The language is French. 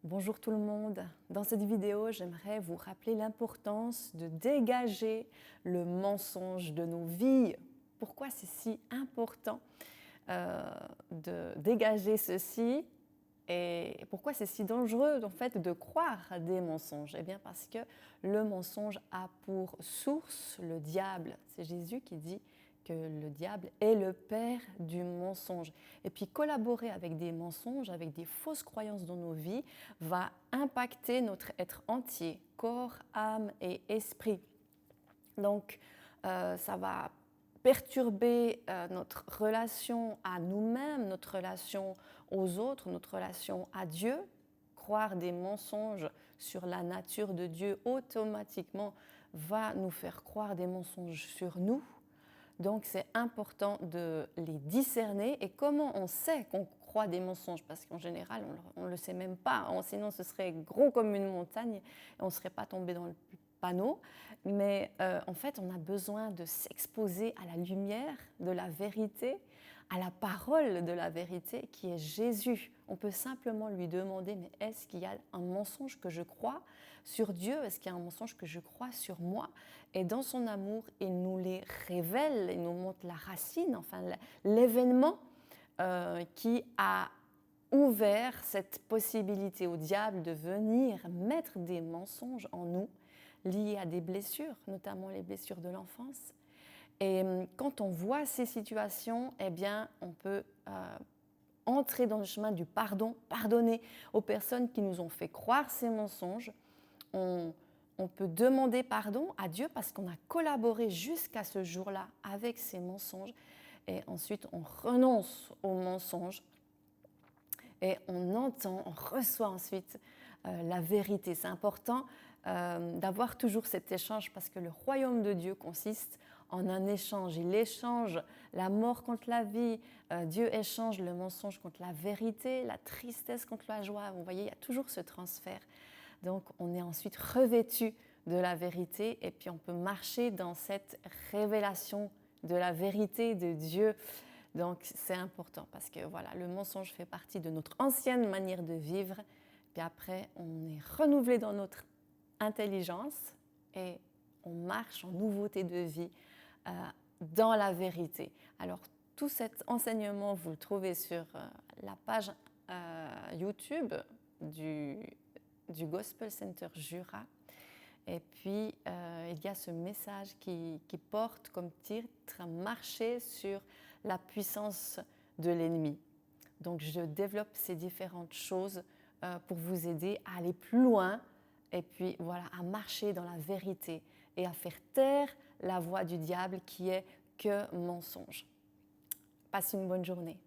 Bonjour tout le monde. Dans cette vidéo, j'aimerais vous rappeler l'importance de dégager le mensonge de nos vies. Pourquoi c'est si important de dégager ceci et pourquoi c'est si dangereux en fait de croire à des mensonges? Eh bien parce que le mensonge a pour source le diable. C'est Jésus qui dit que le diable est le père du mensonge. Et puis collaborer avec des mensonges, avec des fausses croyances dans nos vies, va impacter notre être entier, corps, âme et esprit. Donc ça va perturber notre relation à nous-mêmes, notre relation aux autres, notre relation à Dieu. Croire des mensonges sur la nature de Dieu automatiquement va nous faire croire des mensonges sur nous. Donc c'est important de les discerner. Et comment on sait qu'on croit des mensonges? Parce qu'en général, on ne le sait même pas. Sinon, ce serait gros comme une montagne et on ne serait pas tombé dans le panneau. Mais en fait, on a besoin de s'exposer à la lumière de la vérité, à la parole de la vérité qui est Jésus. On peut simplement lui demander, mais est-ce qu'il y a un mensonge que je crois sur Dieu? Est-ce qu'il y a un mensonge que je crois sur moi? Et dans son amour, il nous les révèle, il nous montre la racine, enfin l'événement qui a ouvert cette possibilité au diable de venir mettre des mensonges en nous liés à des blessures, notamment les blessures de l'enfance. Et quand on voit ces situations, eh bien, on peut entrer dans le chemin du pardon, pardonner aux personnes qui nous ont fait croire ces mensonges. On peut demander pardon à Dieu parce qu'on a collaboré jusqu'à ce jour-là avec ces mensonges. Et ensuite, on renonce aux mensonges et on entend, on reçoit ensuite la vérité. C'est important d'avoir toujours cet échange parce que le royaume de Dieu consiste en un échange. Il échange la mort contre la vie, Dieu échange le mensonge contre la vérité, la tristesse contre la joie. Vous voyez, il y a toujours ce transfert. Donc on est ensuite revêtu de la vérité et puis on peut marcher dans cette révélation de la vérité de Dieu. Donc c'est important parce que voilà, le mensonge fait partie de notre ancienne manière de vivre. Puis après, on est renouvelé dans notre intelligence et on marche en nouveauté de vie dans la vérité. Alors tout cet enseignement, vous le trouvez sur la page YouTube du Gospel Center Jura. Et puis, il y a ce message qui porte comme titre « Marcher sur la puissance de l'ennemi ». Donc, je développe ces différentes choses pour vous aider à aller plus loin et puis, voilà, à marcher dans la vérité et à faire taire la voix du diable qui est que mensonge. Passez une bonne journée.